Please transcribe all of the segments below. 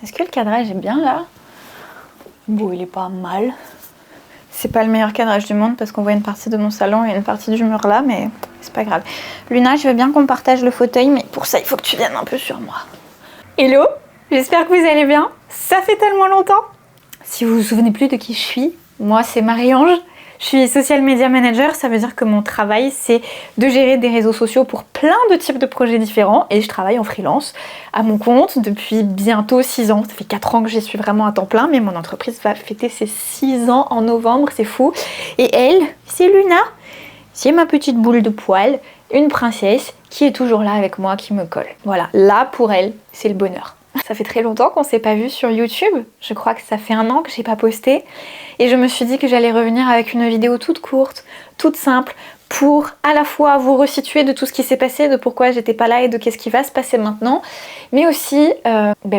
Est-ce que le cadrage est bien là? Bon, il est pas mal. C'est pas le meilleur cadrage du monde parce qu'on voit une partie de mon salon et une partie du mur là, mais c'est pas grave. Luna, je veux bien qu'on partage le fauteuil, mais pour ça, il faut que tu viennes un peu sur moi. Hello, j'espère que vous allez bien. Ça fait tellement longtemps. Si vous vous souvenez plus de qui je suis, moi c'est Marie-Ange. Je suis social media manager, ça veut dire que mon travail c'est de gérer des réseaux sociaux pour plein de types de projets différents et je travaille en freelance à mon compte depuis bientôt 6 ans. Ça fait 4 ans que j'y suis vraiment à temps plein, mais mon entreprise va fêter ses 6 ans en novembre, c'est fou. Et elle, c'est Luna, c'est ma petite boule de poil, une princesse qui est toujours là avec moi, qui me colle. Voilà, là pour elle, c'est le bonheur. Ça fait très longtemps qu'on s'est pas vu sur YouTube, je crois que ça fait 1 an que j'ai pas posté et je me suis dit que j'allais revenir avec une vidéo toute courte, toute simple pour à la fois vous resituer de tout ce qui s'est passé, de pourquoi j'étais pas là et de qu'est-ce qui va se passer maintenant, mais aussi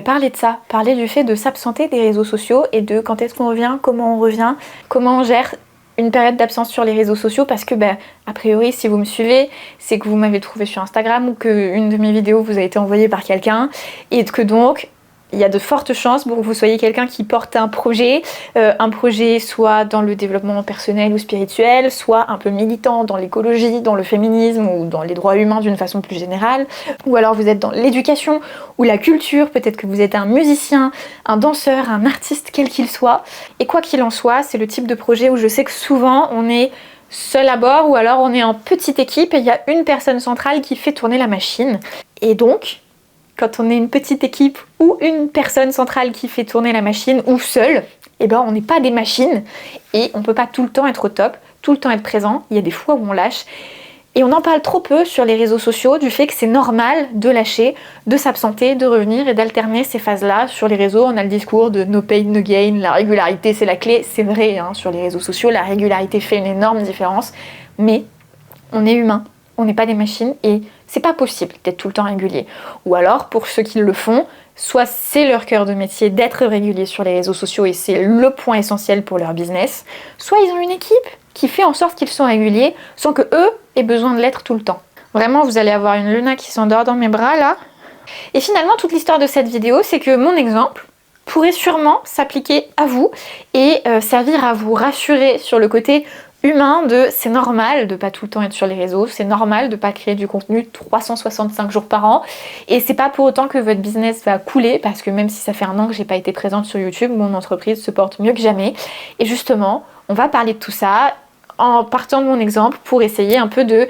parler de ça, parler du fait de s'absenter des réseaux sociaux et de quand est-ce qu'on revient, comment on gère une période d'absence sur les réseaux sociaux parce que a priori si vous me suivez c'est que vous m'avez trouvé sur Instagram ou qu'une de mes vidéos vous a été envoyée par quelqu'un et que donc il y a de fortes chances pour que vous soyez quelqu'un qui porte un projet soit dans le développement personnel ou spirituel, soit un peu militant dans l'écologie, dans le féminisme ou dans les droits humains d'une façon plus générale, ou alors vous êtes dans l'éducation ou la culture, peut-être que vous êtes un musicien, un danseur, un artiste, quel qu'il soit. Et quoi qu'il en soit, c'est le type de projet où je sais que souvent on est seul à bord ou alors on est en petite équipe et il y a une personne centrale qui fait tourner la machine. Et donc, quand on est une petite équipe ou une personne centrale qui fait tourner la machine ou seul, on n'est pas des machines et on peut pas tout le temps être au top, tout le temps être présent. Il y a des fois où on lâche. Et on en parle trop peu sur les réseaux sociaux du fait que c'est normal de lâcher, de s'absenter, de revenir et d'alterner ces phases-là. Sur les réseaux, on a le discours de no pain, no gain, la régularité c'est la clé. C'est vrai, sur les réseaux sociaux, la régularité fait une énorme différence. Mais on est humain, on n'est pas des machines et c'est pas possible d'être tout le temps régulier. Ou alors, pour ceux qui le font, soit c'est leur cœur de métier d'être régulier sur les réseaux sociaux et c'est le point essentiel pour leur business, soit ils ont une équipe qui fait en sorte qu'ils sont réguliers sans que eux aient besoin de l'être tout le temps. Vraiment, vous allez avoir une Luna qui s'endort dans mes bras là. Et finalement, toute l'histoire de cette vidéo, c'est que mon exemple pourrait sûrement s'appliquer à vous et servir à vous rassurer sur le côté humain de c'est normal de pas tout le temps être sur les réseaux, c'est normal de pas créer du contenu 365 jours par an et c'est pas pour autant que votre business va couler parce que même si ça fait 1 an que j'ai pas été présente sur YouTube, mon entreprise se porte mieux que jamais et justement on va parler de tout ça en partant de mon exemple pour essayer un peu de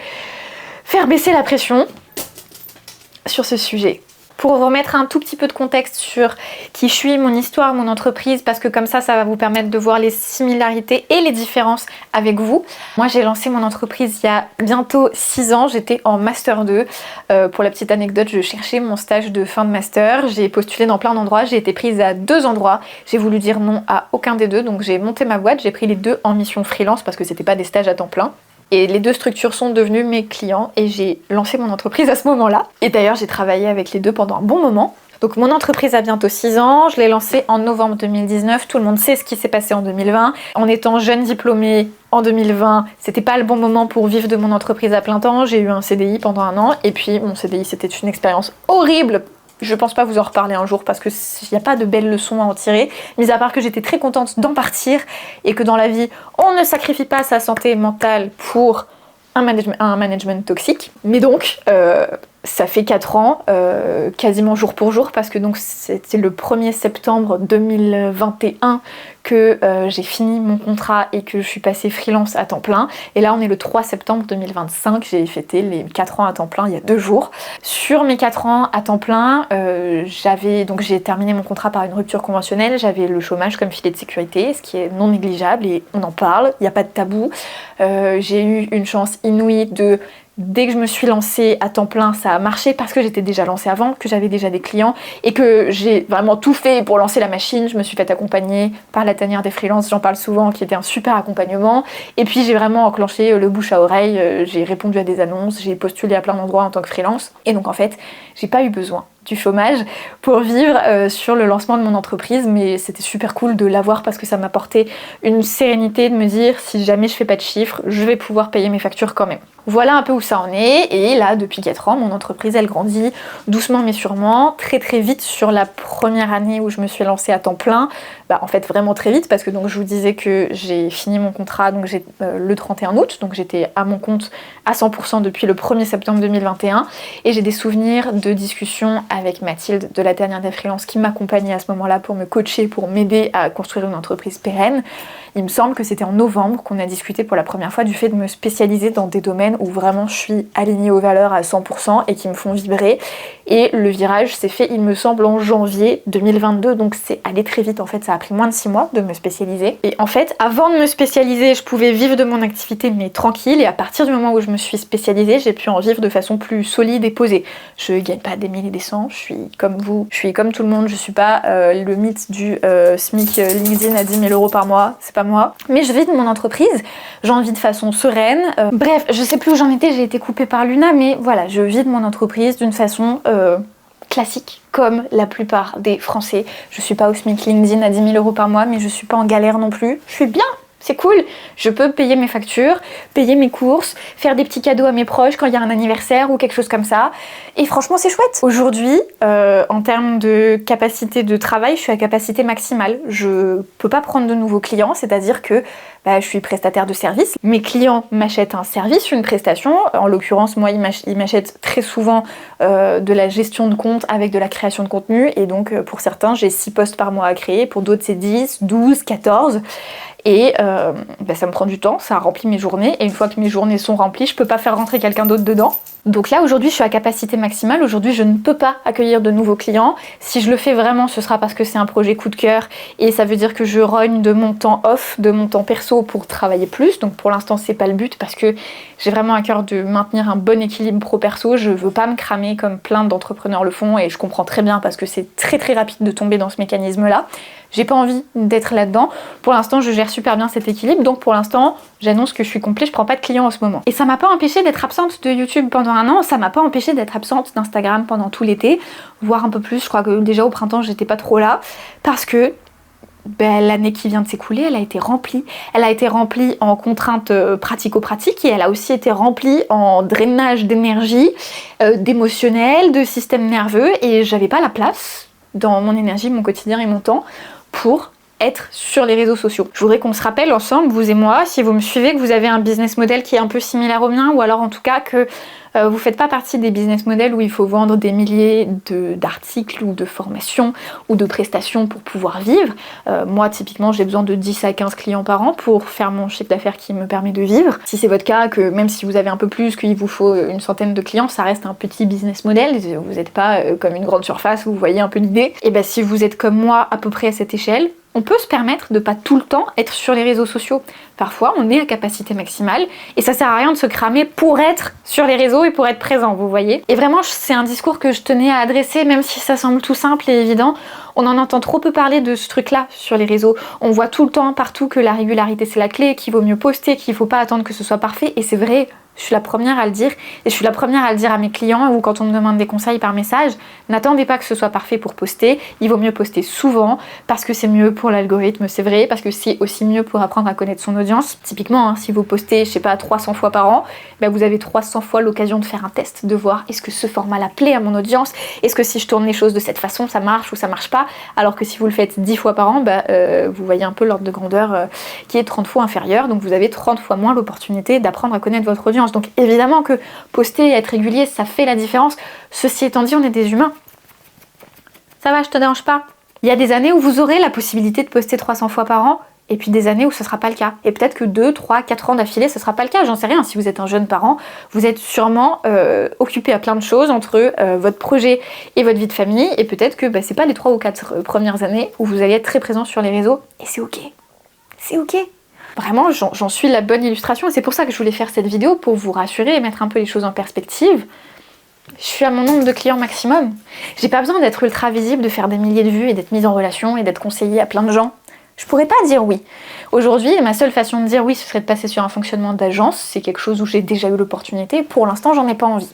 faire baisser la pression sur ce sujet. Pour vous remettre un tout petit peu de contexte sur qui je suis, mon histoire, mon entreprise, parce que comme ça va vous permettre de voir les similarités et les différences avec vous. Moi, j'ai lancé mon entreprise il y a bientôt 6 ans, j'étais en Master 2. Pour la petite anecdote, je cherchais mon stage de fin de Master, j'ai postulé dans plein d'endroits, j'ai été prise à 2 endroits, j'ai voulu dire non à aucun des 2, donc j'ai monté ma boîte, j'ai pris les 2 en mission freelance parce que c'était pas des stages à temps plein. Et les 2 structures sont devenues mes clients et j'ai lancé mon entreprise à ce moment-là. Et d'ailleurs, j'ai travaillé avec les 2 pendant un bon moment. Donc mon entreprise a bientôt 6 ans, je l'ai lancée en novembre 2019, tout le monde sait ce qui s'est passé en 2020. En étant jeune diplômée en 2020, c'était pas le bon moment pour vivre de mon entreprise à plein temps, j'ai eu un CDI pendant 1 an et puis mon CDI c'était une expérience horrible. Je pense pas vous en reparler un jour parce qu'il n'y a pas de belles leçons à en tirer, mis à part que j'étais très contente d'en partir et que dans la vie, on ne sacrifie pas sa santé mentale pour un management toxique. Mais donc, ça fait 4 ans, quasiment jour pour jour, parce que donc c'était le 1er septembre 2021 que j'ai fini mon contrat et que je suis passée freelance à temps plein. Et là, on est le 3 septembre 2025, j'ai fêté les 4 ans à temps plein il y a 2 jours. Sur mes 4 ans à temps plein, j'ai terminé mon contrat par une rupture conventionnelle, j'avais le chômage comme filet de sécurité, ce qui est non négligeable et on en parle, il n'y a pas de tabou. J'ai eu une chance inouïe dès que je me suis lancée à temps plein, ça a marché parce que j'étais déjà lancée avant, que j'avais déjà des clients et que j'ai vraiment tout fait pour lancer la machine. Je me suis fait accompagner par la tanière des freelances, j'en parle souvent, qui était un super accompagnement. Et puis j'ai vraiment enclenché le bouche à oreille, j'ai répondu à des annonces, j'ai postulé à plein d'endroits en tant que freelance. Et donc en fait, j'ai pas eu besoin du chômage pour vivre sur le lancement de mon entreprise, mais c'était super cool de l'avoir parce que ça m'apportait une sérénité de me dire si jamais je fais pas de chiffres, je vais pouvoir payer mes factures quand même. Voilà un peu où ça en est, et là depuis 4 ans mon entreprise elle grandit doucement mais sûrement, très très vite sur la première année où je me suis lancée à temps plein, en fait vraiment très vite parce que donc je vous disais que j'ai fini mon contrat donc le 31 août, donc j'étais à mon compte à 100% depuis le 1er septembre 2021 et j'ai des souvenirs de discussions avec Mathilde de la dernière des freelances qui m'accompagnait à ce moment-là pour me coacher, pour m'aider à construire une entreprise pérenne. Il me semble que c'était en novembre qu'on a discuté pour la première fois du fait de me spécialiser dans des domaines où vraiment je suis alignée aux valeurs à 100% et qui me font vibrer. Et le virage s'est fait, il me semble, en janvier 2022, donc c'est allé très vite en fait, ça a pris moins de 6 mois de me spécialiser. Et en fait, avant de me spécialiser, je pouvais vivre de mon activité mais tranquille, et à partir du moment où je me suis spécialisée, j'ai pu en vivre de façon plus solide et posée. Je gagne pas des mille et des cents, je suis comme vous, je suis comme tout le monde, je suis pas le mythe du SMIC LinkedIn à 10 000 euros par mois, c'est pas moi. Mais je vis de mon entreprise, j'en vis de façon sereine. Bref, je sais plus où j'en étais, j'ai été coupée par Luna, mais voilà, je vis de mon entreprise d'une façon classique, comme la plupart des Français. Je suis pas au SMIC LinkedIn à 10 000 euros par mois, mais je suis pas en galère non plus. Je suis bien, c'est cool. Je peux payer mes factures, payer mes courses, faire des petits cadeaux à mes proches quand il y a un anniversaire ou quelque chose comme ça. Et franchement, c'est chouette. Aujourd'hui, en termes de capacité de travail, je suis à capacité maximale. Je peux pas prendre de nouveaux clients, c'est-à-dire que je suis prestataire de service. Mes clients m'achètent un service, une prestation. En l'occurrence, moi, ils m'achètent très souvent de la gestion de compte avec de la création de contenu. Et donc, pour certains, j'ai 6 posts par mois à créer. Pour d'autres, c'est 10, 12, 14. Et ça me prend du temps, ça remplit mes journées. Et une fois que mes journées sont remplies, je peux pas faire rentrer quelqu'un d'autre dedans. Donc là, aujourd'hui, je suis à capacité maximale. Aujourd'hui, je ne peux pas accueillir de nouveaux clients. Si je le fais vraiment, ce sera parce que c'est un projet coup de cœur. Et ça veut dire que je rogne de mon temps off, de mon temps perso pour travailler plus. Donc pour l'instant, c'est pas le but parce que j'ai vraiment à cœur de maintenir un bon équilibre pro-perso. Je veux pas me cramer comme plein d'entrepreneurs le font. Et je comprends très bien parce que c'est très très rapide de tomber dans ce mécanisme-là. J'ai pas envie d'être là-dedans. Pour l'instant, je gère super bien cet équilibre. Donc pour l'instant, j'annonce que je suis complet, je prends pas de clients en ce moment. Et ça m'a pas empêché d'être absente de YouTube pendant un an. Ça m'a pas empêché d'être absente d'Instagram pendant tout l'été. Voire un peu plus. Je crois que déjà au printemps, j'étais pas trop là. Parce que l'année qui vient de s'écouler, elle a été remplie. Elle a été remplie en contraintes pratico-pratiques et elle a aussi été remplie en drainage d'énergie, d'émotionnel, de système nerveux. Et j'avais pas la place dans mon énergie, mon quotidien et mon temps pour être sur les réseaux sociaux. Je voudrais qu'on se rappelle ensemble, vous et moi, si vous me suivez, que vous avez un business model qui est un peu similaire au mien, ou alors en tout cas que vous faites pas partie des business models où il faut vendre des milliers d'articles ou de formations ou de prestations pour pouvoir vivre. Moi, typiquement, j'ai besoin de 10 à 15 clients par an pour faire mon chiffre d'affaires qui me permet de vivre. Si c'est votre cas, que même si vous avez un peu plus, qu'il vous faut une centaine de clients, ça reste un petit business model. Vous n'êtes pas comme une grande surface, vous voyez un peu l'idée. Et si vous êtes comme moi à peu près à cette échelle, on peut se permettre de pas tout le temps être sur les réseaux sociaux. Parfois, on est à capacité maximale et ça sert à rien de se cramer pour être sur les réseaux et pour être présent, vous voyez. Et vraiment, c'est un discours que je tenais à adresser, même si ça semble tout simple et évident. On en entend trop peu parler de ce truc-là sur les réseaux. On voit tout le temps, partout, que la régularité c'est la clé, qu'il vaut mieux poster, qu'il faut pas attendre que ce soit parfait. Et c'est vrai, je suis la première à le dire. Et je suis la première à le dire à mes clients ou quand on me demande des conseils par message. N'attendez pas que ce soit parfait pour poster. Il vaut mieux poster souvent parce que c'est mieux pour l'algorithme, c'est vrai, parce que c'est aussi mieux pour apprendre à connaître son audience. Typiquement, si vous postez, je sais pas, 300 fois par an, vous avez 300 fois l'occasion de faire un test, de voir est-ce que ce format-là plaît à mon audience, est-ce que si je tourne les choses de cette façon, ça marche ou ça marche pas, alors que si vous le faites 10 fois par an, vous voyez un peu l'ordre de grandeur qui est 30 fois inférieur, donc vous avez 30 fois moins l'opportunité d'apprendre à connaître votre audience. Donc évidemment que poster et être régulier, ça fait la différence. Ceci étant dit, on est des humains. Ça va, je te dérange pas? Il y a des années où vous aurez la possibilité de poster 300 fois par an, et puis des années où ce sera pas le cas. Et peut-être que 2, 3, 4 ans d'affilée, ce sera pas le cas, j'en sais rien. Si vous êtes un jeune parent, vous êtes sûrement occupé à plein de choses entre votre projet et votre vie de famille, et peut-être que c'est pas les 3 ou 4 premières années où vous allez être très présent sur les réseaux, et c'est ok. C'est ok. Vraiment, j'en suis la bonne illustration, et c'est pour ça que je voulais faire cette vidéo, pour vous rassurer et mettre un peu les choses en perspective. Je suis à mon nombre de clients maximum. J'ai pas besoin d'être ultra visible, de faire des milliers de vues et d'être mise en relation et d'être conseillée à plein de gens. Je pourrais pas dire oui. Aujourd'hui, ma seule façon de dire oui, ce serait de passer sur un fonctionnement d'agence. C'est quelque chose où j'ai déjà eu l'opportunité. Pour l'instant, j'en ai pas envie.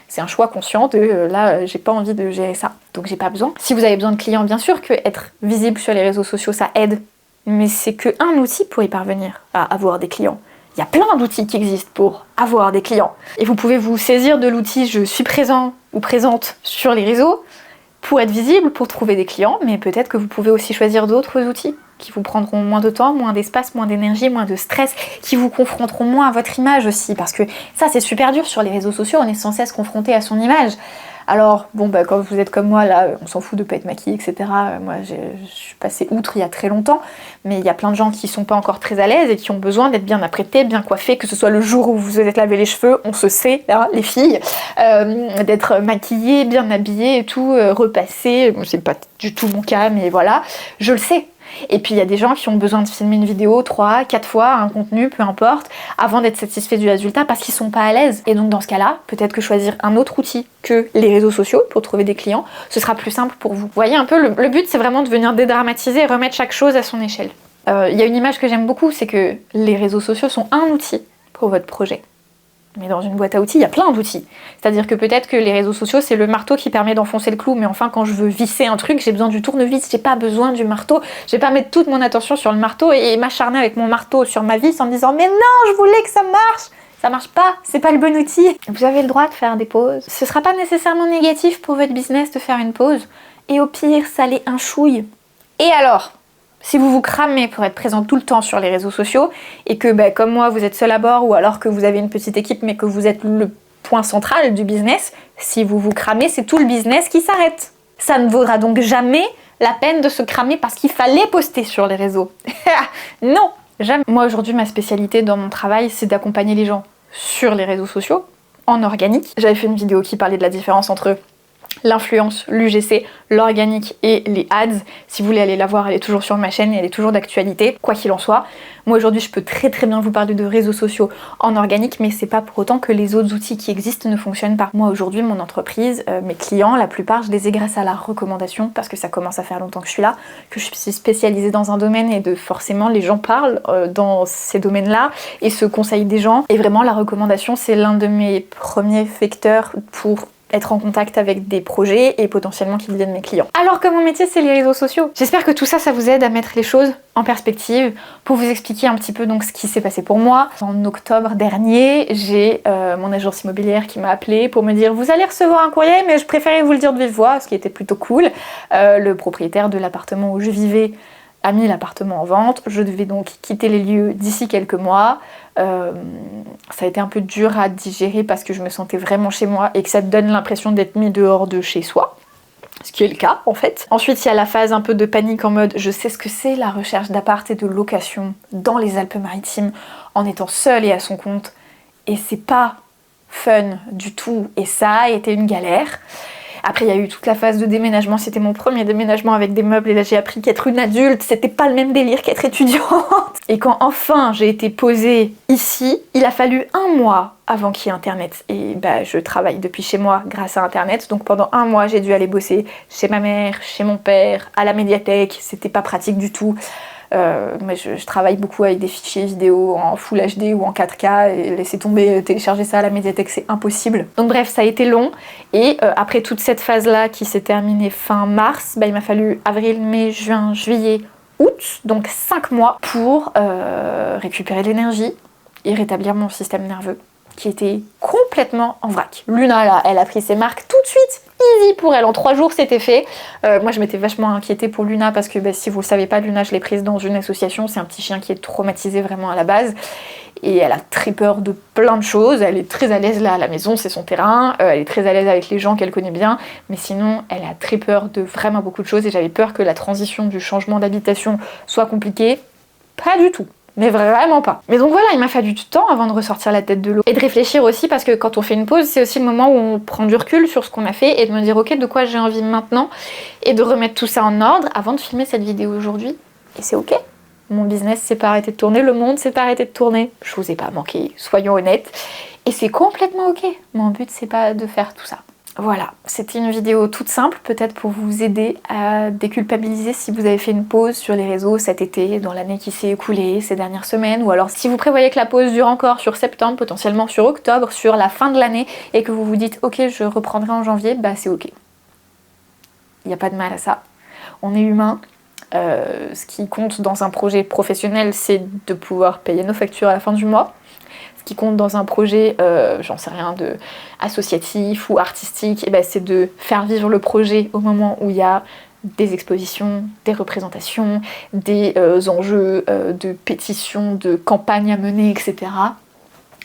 C'est un choix conscient de là, j'ai pas envie de gérer ça, donc j'ai pas besoin. Si vous avez besoin de clients, bien sûr que être visible sur les réseaux sociaux, ça aide. Mais c'est qu'un outil pour y parvenir à avoir des clients. Il y a plein d'outils qui existent pour avoir des clients. Et vous pouvez vous saisir de l'outil « je suis présent » ou « présente » sur les réseaux pour être visible, pour trouver des clients, mais peut-être que vous pouvez aussi choisir d'autres outils qui vous prendront moins de temps, moins d'espace, moins d'énergie, moins de stress, qui vous confronteront moins à votre image aussi, parce que ça c'est super dur sur les réseaux sociaux, on est sans cesse confronté à son image. Alors, bon, bah, quand vous êtes comme moi, là, on s'en fout de pas être maquillée, etc. Moi, je suis passée outre il y a très longtemps, mais il y a plein de gens qui sont pas encore très à l'aise et qui ont besoin d'être bien apprêtés, bien coiffés, que ce soit le jour où vous vous êtes lavé les cheveux, on se sait, hein, les filles, d'être maquillées, bien habillées et tout, repassées. Bon, c'est pas du tout mon cas, mais voilà, je le sais. Et puis il y a des gens qui ont besoin de filmer une vidéo 3, 4 fois, un contenu, peu importe, avant d'être satisfaits du résultat parce qu'ils sont pas à l'aise. Et donc dans ce cas-là, peut-être que choisir un autre outil que les réseaux sociaux pour trouver des clients, ce sera plus simple pour vous. Vous voyez un peu, le but c'est vraiment de venir dédramatiser et remettre chaque chose à son échelle. Il y a une image que j'aime beaucoup, c'est que les réseaux sociaux sont un outil pour votre projet. Mais dans une boîte à outils, il y a plein d'outils. C'est-à-dire que peut-être que les réseaux sociaux, c'est le marteau qui permet d'enfoncer le clou, mais enfin, quand je veux visser un truc, j'ai besoin du tournevis, j'ai pas besoin du marteau. Je vais pas mettre toute mon attention sur le marteau et m'acharner avec mon marteau sur ma vis en me disant « Mais non, je voulais que ça marche !» Ça marche pas, c'est pas le bon outil. Vous avez le droit de faire des pauses. Ce sera pas nécessairement négatif pour votre business de faire une pause. Et au pire, ça l'est un chouille. Et alors ? Si vous vous cramez pour être présent tout le temps sur les réseaux sociaux et que, comme moi, vous êtes seul à bord ou alors que vous avez une petite équipe mais que vous êtes le point central du business, si vous vous cramez, c'est tout le business qui s'arrête. Ça ne vaudra donc jamais la peine de se cramer parce qu'il fallait poster sur les réseaux. Non, jamais. Moi, aujourd'hui, ma spécialité dans mon travail, c'est d'accompagner les gens sur les réseaux sociaux, en organique. J'avais fait une vidéo qui parlait de la différence entre l'influence, l'UGC, l'organique et les ads. Si vous voulez aller la voir, elle est toujours sur ma chaîne et elle est toujours d'actualité, quoi qu'il en soit. Moi aujourd'hui, je peux très bien vous parler de réseaux sociaux en organique, mais c'est pas pour autant que les autres outils qui existent ne fonctionnent pas. Moi aujourd'hui, mon entreprise, mes clients, la plupart, je les ai grâce à la recommandation, parce que ça commence à faire longtemps que je suis là, que je suis spécialisée dans un domaine et forcément les gens parlent dans ces domaines-là et se conseillent des gens. Et vraiment, la recommandation, c'est l'un de mes premiers vecteurs pour être en contact avec des projets et potentiellement qu'ils deviennent mes clients. Alors que mon métier, c'est les réseaux sociaux. J'espère que tout ça, ça vous aide à mettre les choses en perspective. Pour vous expliquer un petit peu donc ce qui s'est passé pour moi, en octobre dernier, j'ai mon agence immobilière qui m'a appelée pour me dire « Vous allez recevoir un courrier, mais je préférais vous le dire de vive voix », ce qui était plutôt cool. Le propriétaire de l'appartement où je vivais a mis l'appartement en vente. Je devais donc quitter les lieux d'ici quelques mois. Ça a été un peu dur à digérer parce que je me sentais vraiment chez moi et que ça te donne l'impression d'être mis dehors de chez soi. Ce qui est le cas en fait. Ensuite, il y a la phase un peu de panique en mode je sais ce que c'est la recherche d'appart et de location dans les Alpes-Maritimes en étant seule et à son compte. Et c'est pas fun du tout. Et ça a été une galère. Après, il y a eu toute la phase de déménagement. C'était mon premier déménagement avec des meubles et là, j'ai appris qu'être une adulte, c'était pas le même délire qu'être étudiante. Et quand enfin j'ai été posée ici, il a fallu 1 mois avant qu'il y ait Internet. Et je travaille depuis chez moi grâce à Internet. Donc pendant 1 mois, j'ai dû aller bosser chez ma mère, chez mon père, à la médiathèque. C'était pas pratique du tout. Mais je travaille beaucoup avec des fichiers vidéo en Full HD ou en 4K et laisser tomber, télécharger ça à la médiathèque, c'est impossible. Donc bref, ça a été long et après toute cette phase-là qui s'est terminée fin mars, il m'a fallu avril, mai, juin, juillet, août, donc 5 mois pour récupérer de l'énergie et rétablir mon système nerveux qui était complètement en vrac. Luna, là, elle a pris ses marques tout de suite. Easy pour elle, en 3 jours c'était fait. Moi je m'étais vachement inquiétée pour Luna parce que si vous le savez pas, Luna je l'ai prise dans une association, c'est un petit chien qui est traumatisé vraiment à la base et elle a très peur de plein de choses, elle est très à l'aise là à la maison, c'est son terrain, elle est très à l'aise avec les gens qu'elle connaît bien, mais sinon elle a très peur de vraiment beaucoup de choses et j'avais peur que la transition du changement d'habitation soit compliquée. Pas du tout. Mais vraiment pas. Mais donc voilà, il m'a fallu du temps avant de ressortir la tête de l'eau. Et de réfléchir aussi parce que quand on fait une pause, c'est aussi le moment où on prend du recul sur ce qu'on a fait et de me dire ok, de quoi j'ai envie maintenant et de remettre tout ça en ordre avant de filmer cette vidéo aujourd'hui. Et c'est ok. Mon business s'est pas arrêté de tourner, le monde s'est pas arrêté de tourner. Je vous ai pas manqué, soyons honnêtes. Et c'est complètement ok. Mon but c'est pas de faire tout ça. Voilà, c'était une vidéo toute simple, peut-être pour vous aider à déculpabiliser si vous avez fait une pause sur les réseaux cet été, dans l'année qui s'est écoulée, ces dernières semaines, ou alors si vous prévoyez que la pause dure encore sur septembre, potentiellement sur octobre, sur la fin de l'année, et que vous vous dites ok, je reprendrai en janvier, bah c'est ok. Il n'y a pas de mal à ça. On est humain. Ce qui compte dans un projet professionnel, c'est de pouvoir payer nos factures à la fin du mois. Ce qui compte dans un projet, j'en sais rien, de associatif ou artistique, et ben c'est de faire vivre le projet au moment où il y a des expositions, des représentations, des enjeux de pétitions, de campagnes à mener, etc.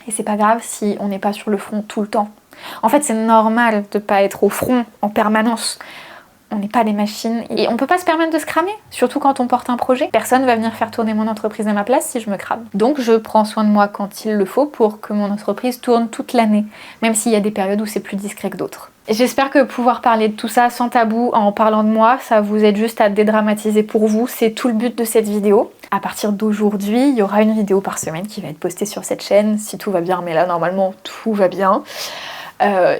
Et c'est pas grave si on n'est pas sur le front tout le temps. En fait, c'est normal de pas être au front en permanence. On n'est pas des machines et on peut pas se permettre de se cramer, surtout quand on porte un projet. Personne va venir faire tourner mon entreprise à ma place si je me crame. Donc je prends soin de moi quand il le faut pour que mon entreprise tourne toute l'année, même s'il y a des périodes où c'est plus discret que d'autres. J'espère que pouvoir parler de tout ça sans tabou, en parlant de moi, ça vous aide juste à dédramatiser pour vous. C'est tout le but de cette vidéo. À partir d'aujourd'hui, il y aura une vidéo par semaine qui va être postée sur cette chaîne, si tout va bien, mais là normalement tout va bien.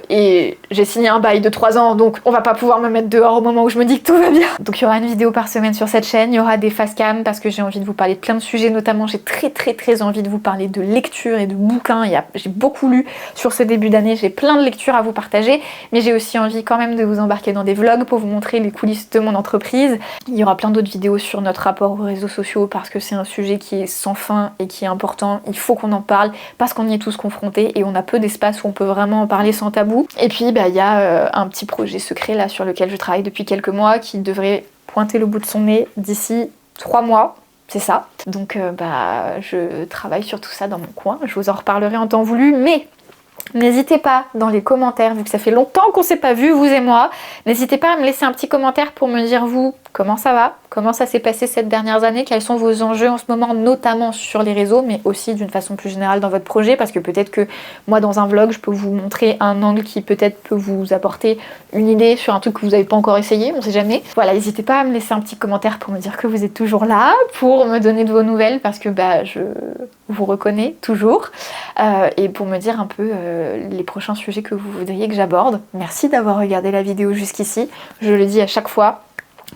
Et j'ai signé un bail de 3 ans, donc on va pas pouvoir me mettre dehors au moment où je me dis que tout va bien. Donc il y aura une vidéo par semaine sur cette chaîne, il y aura des face cam parce que j'ai envie de vous parler de plein de sujets, notamment j'ai très envie de vous parler de lecture et de bouquins. J'ai beaucoup lu sur ce début d'année, j'ai plein de lectures à vous partager, mais j'ai aussi envie quand même de vous embarquer dans des vlogs pour vous montrer les coulisses de mon entreprise. Il y aura plein d'autres vidéos sur notre rapport aux réseaux sociaux parce que c'est un sujet qui est sans fin et qui est important, il faut qu'on en parle parce qu'on y est tous confrontés et on a peu d'espace où on peut vraiment en parler sans tabou. Et puis il y a un petit projet secret là sur lequel je travaille depuis quelques mois qui devrait pointer le bout de son nez d'ici 3 mois. C'est ça. Donc je travaille sur tout ça dans mon coin. Je vous en reparlerai en temps voulu, mais n'hésitez pas dans les commentaires, vu que ça fait longtemps qu'on s'est pas vu, vous et moi, n'hésitez pas à me laisser un petit commentaire pour me dire vous, comment ça va, comment ça s'est passé ces dernières années, quels sont vos enjeux en ce moment, notamment sur les réseaux, mais aussi d'une façon plus générale dans votre projet, parce que peut-être que moi dans un vlog, je peux vous montrer un angle qui peut-être peut vous apporter une idée sur un truc que vous n'avez pas encore essayé, on sait jamais. Voilà, n'hésitez pas à me laisser un petit commentaire pour me dire que vous êtes toujours là, pour me donner de vos nouvelles, parce que je vous reconnais toujours, et pour me dire un peu les prochains sujets que vous voudriez que j'aborde. Merci d'avoir regardé la vidéo jusqu'ici, je le dis à chaque fois,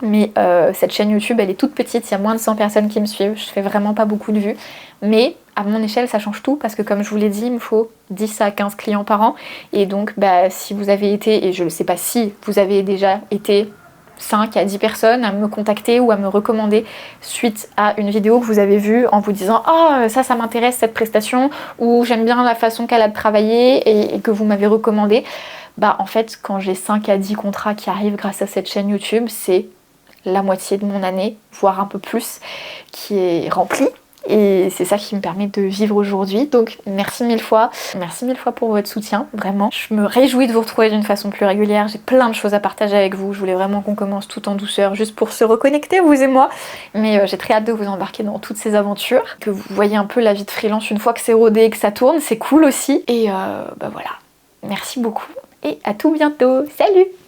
mais cette chaîne YouTube elle est toute petite, il y a moins de 100 personnes qui me suivent, je fais vraiment pas beaucoup de vues, mais à mon échelle ça change tout parce que comme je vous l'ai dit, il me faut 10 à 15 clients par an et donc si vous avez été, et je ne sais pas si vous avez déjà été 5 à 10 personnes à me contacter ou à me recommander suite à une vidéo que vous avez vue en vous disant oh ça m'intéresse cette prestation ou j'aime bien la façon qu'elle a de travailler et que vous m'avez recommandé, en fait quand j'ai 5 à 10 contrats qui arrivent grâce à cette chaîne YouTube, c'est la moitié de mon année, voire un peu plus, qui est remplie. Et c'est ça qui me permet de vivre aujourd'hui. Donc merci mille fois pour votre soutien, vraiment. Je me réjouis de vous retrouver d'une façon plus régulière. J'ai plein de choses à partager avec vous. Je voulais vraiment qu'on commence tout en douceur, juste pour se reconnecter, vous et moi. Mais j'ai très hâte de vous embarquer dans toutes ces aventures. Que vous voyez un peu la vie de freelance une fois que c'est rodé et que ça tourne, c'est cool aussi. Et voilà. Merci beaucoup et à tout bientôt. Salut!